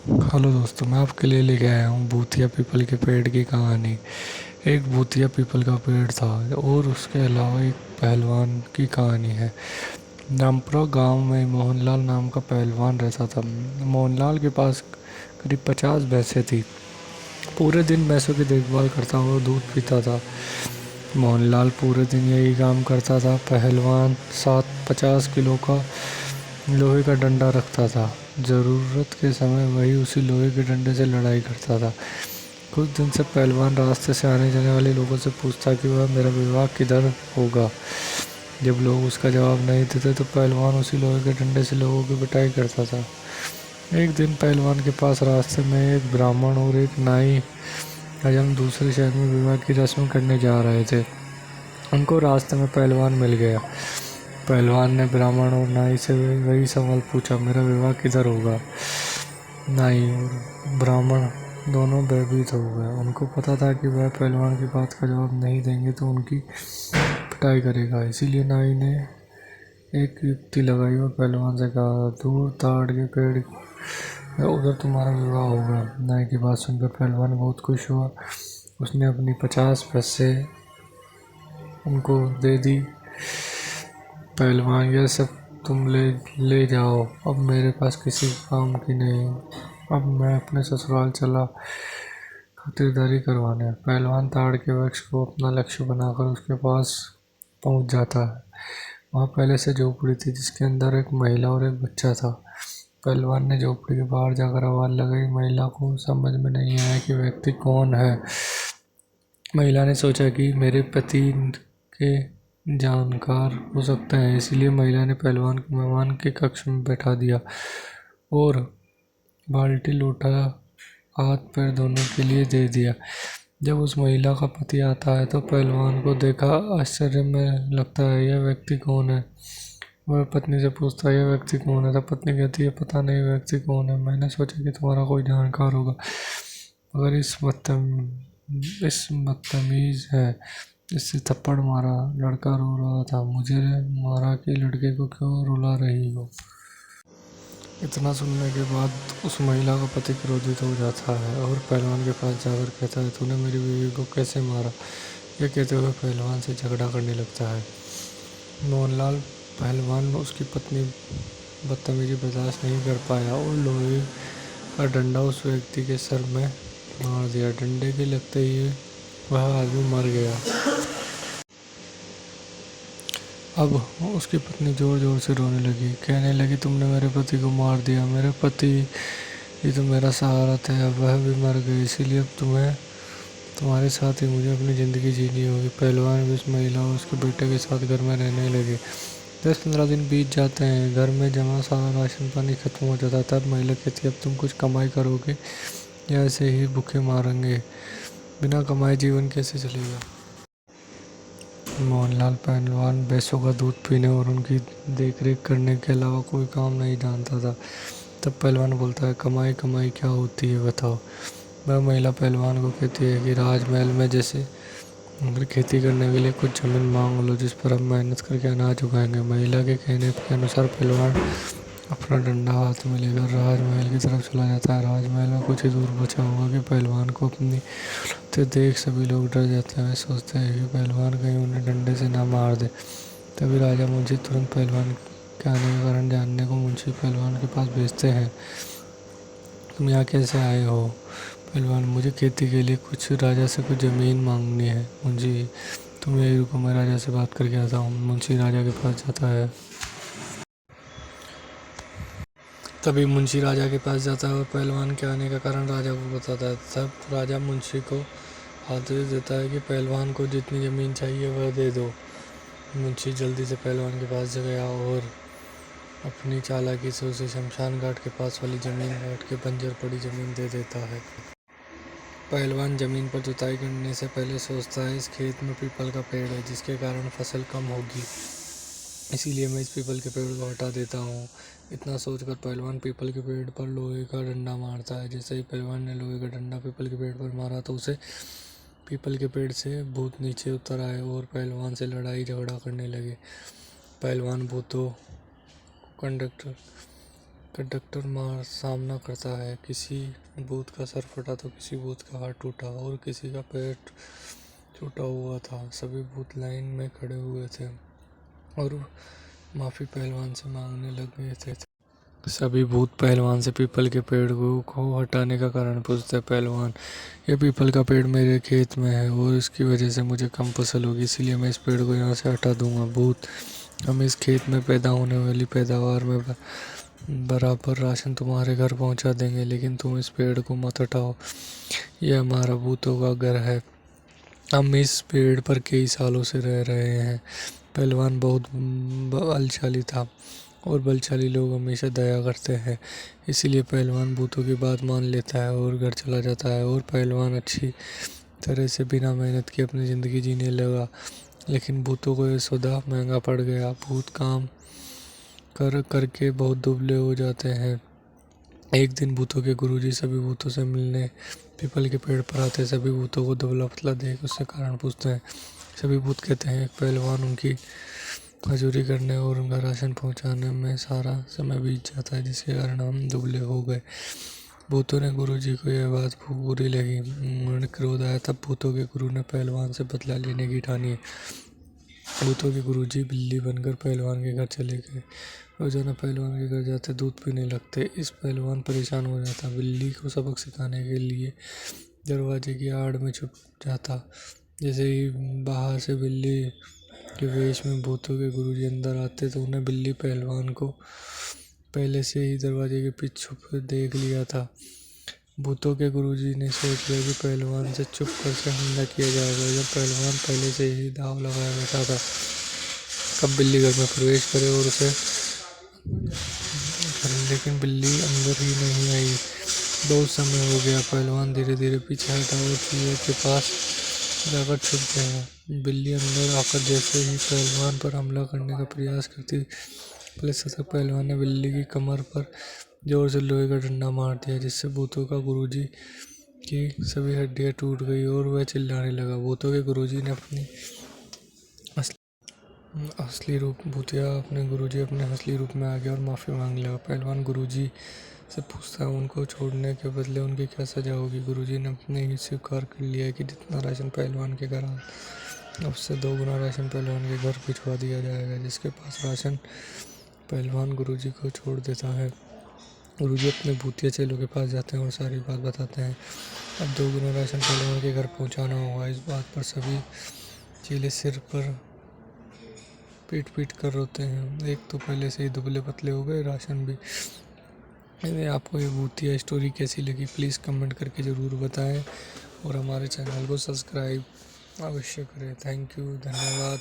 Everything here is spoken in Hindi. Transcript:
हेलो दोस्तों, मैं आपके लिए लेके आया हूँ भूतिया पीपल के पेड़ की कहानी। एक भूतिया पीपल का पेड़ था और उसके अलावा एक पहलवान की कहानी है। रामपुरा गांव में मोहनलाल नाम का पहलवान रहता था। मोहनलाल के पास करीब 50 भैंसें थी। पूरे दिन भैंसों की देखभाल करता और दूध पीता था। मोहनलाल पूरे दिन यही काम करता था। पहलवान 50 किलो का लोहे का डंडा रखता था। ज़रूरत के समय वही उसी लोहे के डंडे से लड़ाई करता था। कुछ दिन से पहलवान रास्ते से आने जाने वाले लोगों से पूछता कि वह मेरा विवाह किधर होगा। जब लोग उसका जवाब नहीं देते तो पहलवान उसी लोहे के डंडे से लोगों की पिटाई करता था। एक दिन पहलवान के पास रास्ते में एक ब्राह्मण और एक नाई हजम दूसरे शहर में विवाह की रस्म करने जा रहे थे। उनको रास्ते में पहलवान मिल गया। पहलवान ने ब्राह्मण और नाई से वही सवाल पूछा, मेरा विवाह किधर होगा। नाई और ब्राह्मण दोनों भयभीत हो गए। उनको पता था कि वह पहलवान की बात का जवाब नहीं देंगे तो उनकी पिटाई करेगा। इसीलिए नाई ने एक युक्ति लगाई और पहलवान से कहा, दूर ताड़ के पेड़ उधर तुम्हारा विवाह होगा। नाई की बात सुनकर पहलवान बहुत खुश हुआ। उसने अपनी 50 पैसे उनको दे दी। पहलवान, यह सब तुम ले ले जाओ, अब मेरे पास किसी काम की नहीं। अब मैं अपने ससुराल चला खातिरदारी करवाने। पहलवान ताड़ के वृक्ष को अपना लक्ष्य बनाकर उसके पास पहुंच जाता है। वहाँ पहले से झोपड़ी थी जिसके अंदर एक महिला और एक बच्चा था। पहलवान ने झोपड़ी के बाहर जाकर आवाज लगाई। महिला को समझ में नहीं आया कि व्यक्ति कौन है। महिला ने सोचा कि मेरे पति के जानकार हो सकते हैं, इसलिए महिला ने पहलवान को मेहमान के कक्ष में बैठा दिया और बाल्टी लोटा हाथ पैर धोने के लिए दे दिया। जब उस महिला का पति आता है तो पहलवान को देखा आश्चर्य में लगता है, यह व्यक्ति कौन है। वह पत्नी से पूछता है, यह व्यक्ति कौन है। तब पत्नी कहती है, पता नहीं व्यक्ति कौन है, मैंने सोचा कि तुम्हारा कोई जानकार होगा, मगर इस बदतमीज है। इससे थप्पड़ मारा। लड़का रो रहा था। मुझे मारा कि लड़के को क्यों रुला रही हो। इतना सुनने के बाद उस महिला का पति क्रोधित हो जाता है और पहलवान के पास जाकर कहता है, तूने मेरी बीवी को कैसे मारा। यह कहते हुए पहलवान से झगड़ा करने लगता है। मोहनलाल पहलवान उसकी पत्नी बदतमीजी बर्दाश्त नहीं कर पाया और लोहे का डंडा उस व्यक्ति के सर में मार दिया। डंडे के लगते ही वह आदमी मर गया। अब उसकी पत्नी जोर जोर से रोने लगी, कहने लगी, तुमने मेरे पति को मार दिया। मेरे पति ही तो मेरा सहारा थे, अब वह भी मर गए, इसीलिए अब तुम्हारे साथ ही मुझे अपनी ज़िंदगी जीनी होगी। पहलवान भी उस महिला और उसके बेटे के साथ घर में रहने लगे। 10-15 दिन बीत जाते हैं। घर में जमा सारा राशन पानी खत्म हो जाता है। तब महिला कहती है, अब तुम कुछ कमाई करोगे या ऐसे ही भूखे मारेंगे। बिना कमाए जीवन कैसे चलेगा। मोहनलाल पहलवान भैंसों का दूध पीने और उनकी देखरेख करने के अलावा कोई काम नहीं जानता था। तब पहलवान बोलता है, कमाई कमाई क्या होती है बताओ। वह महिला पहलवान को कहती है कि राजमहल में जैसे अगर खेती करने के लिए कुछ ज़मीन मांग लो जिस पर हम मेहनत करके अनाज उगाएंगे। महिला के कहने के अनुसार पहलवान अपना डंडा हाथ में लेकर राजमहल की तरफ चला जाता है। राजमहल में कुछ ही दूर बचा हुआ कि पहलवान को अपनी तो देख सभी लोग डर जाते हैं। वे सोचते हैं कि पहलवान कहीं उन्हें डंडे से ना मार दे। तभी राजा मुंशी तुरंत पहलवान के आने का कारण जानने को मुंशी पहलवान के पास भेजते हैं। तुम यहाँ कैसे आए हो। पहलवान, मुझे खेती के लिए कुछ राजा से कुछ ज़मीन मांगनी है। मुंशी, तुम यही रुको, मैं राजा से बात करके आता हूँ। मुंशी राजा के पास जाता है। तभी मुंशी राजा के पास जाता है और पहलवान के आने का कारण राजा को बताता है। तब राजा मुंशी को आदेश देता है कि पहलवान को जितनी ज़मीन चाहिए वह दे दो। मुंशी जल्दी से पहलवान के पास गया और अपनी चालाकी से उसे शमशान घाट के पास वाली ज़मीन काट के बंजर पड़ी ज़मीन दे देता है। पहलवान ज़मीन पर जुताई करने से पहले सोचता है, इस खेत में पीपल का पेड़ है जिसके कारण फसल कम होगी, इसीलिए मैं इस पीपल के पेड़ को हटा देता हूँ। इतना सोचकर पहलवान पीपल के पेड़ पर लोहे का डंडा मारता है। जैसे ही पहलवान ने लोहे का डंडा पीपल के पेड़ पर मारा तो उसे पीपल के पेड़ से भूत नीचे उतर आए और पहलवान से लड़ाई झगड़ा करने लगे। पहलवान भूतों कंडक्टर कंडक्टर मार सामना करता है। किसी भूत का सर फटा तो किसी भूत का हाथ टूटा और किसी का पेट छूटा हुआ था। सभी भूत लाइन में खड़े हुए थे और माफी पहलवान से मांगने लग गए थे। सभी भूत पहलवान से पीपल के पेड़ को हटाने का कारण पूछते। पहलवान, ये पीपल का पेड़ मेरे खेत में है और इसकी वजह से मुझे कम फसल होगी, इसीलिए मैं इस पेड़ को यहाँ से हटा दूंगा। भूत, हम इस खेत में पैदा होने वाली पैदावार में बराबर राशन तुम्हारे घर पहुंचा देंगे, लेकिन तुम इस पेड़ को मत हटाओ, यह हमारा भूतों का घर है। हम इस पेड़ पर कई सालों से रह रहे हैं। पहलवान बहुत बलशाली था और बलशाली लोग हमेशा दया करते हैं, इसीलिए पहलवान भूतों की बात मान लेता है और घर चला जाता है। और पहलवान अच्छी तरह से बिना मेहनत के अपनी ज़िंदगी जीने लगा, लेकिन भूतों को यह सौदा महंगा पड़ गया। भूत काम करके बहुत दुबले हो जाते हैं। एक दिन भूतों के गुरुजी सभी भूतों से मिलने पीपल के पेड़ पर आते। सभी भूतों को दुबला पतला देख उससे कारण पूछते हैं। सभी भूत कहते हैं, एक पहलवान उनकी मजूरी करने और उनका राशन पहुंचाने में सारा समय बीत जाता है, जिसके कारण हम दुबले हो गए। भूतों ने गुरुजी को यह बात बुरी लगी, उन्हें क्रोध आया। तब भूतों के गुरु ने पहलवान से बदला लेने की ठानी। भूतों के गुरुजी बिल्ली बनकर पहलवान के घर चले गए। रोजाना पहलवान के घर जाते, दूध पीने लगते। इस पहलवान परेशान हो जाता, बिल्ली को सबक सिखाने के लिए दरवाजे की आड़ में छुप जाता। जैसे ही बाहर से बिल्ली के वेश में भूतों के गुरुजी अंदर आते तो उन्हें बिल्ली पहलवान को पहले से ही दरवाजे के पीछे छुप देख लिया था। भूतों के गुरुजी ने सोच लिया कि पहलवान से चुप करके हमला किया जाएगा। जब पहलवान पहले से ही दाव लगाया बैठा था, कब बिल्ली घर में प्रवेश करे और उसे लेकिन बिल्ली अंदर ही नहीं आई। बहुत समय हो गया। पहलवान धीरे धीरे पीछे हटा और चूहे के पास जाकर छुप गया। बिल्ली अंदर आकर जैसे ही पहलवान पर हमला करने का प्रयास करती, पहले सतर्क पहलवान ने बिल्ली की कमर पर जोर से लोहे का डंडा मार दिया, जिससे भूतों का गुरुजी की सभी हड्डियां टूट गई और वह चिल्लाने लगा। भूतों के गुरुजी ने अपनी असली रूप भूतिया अपने गुरुजी अपने असली रूप में आ गया और माफ़ी मांग लगा। पहलवान गुरुजी से पूछता है, उनको छोड़ने के बदले उनकी क्या सज़ा होगी। गुरुजी ने अपने ही स्वीकार कर लिया कि जितना राशन पहलवान के घर आया, उससे 2 गुना राशन पहलवान के घर भिजवा दिया जाएगा। जिसके पास राशन, पहलवान गुरुजी को छोड़ देता है। गुरुजी अपने भूतिया चेलों के पास जाते हैं और सारी बात बताते हैं। अब 2 गुना राशन पहलवान के घर पहुँचाना होगा। इस बात पर सभी चेले सिर पर पीट पीट कर रोते हैं। एक तो पहले से ही दुबले पतले हो गए, राशन भी। यदि आपको ये भूतिया स्टोरी कैसी लगी, प्लीज़ कमेंट करके ज़रूर बताएं और हमारे चैनल को सब्सक्राइब अवश्य करें। थैंक यू, धन्यवाद।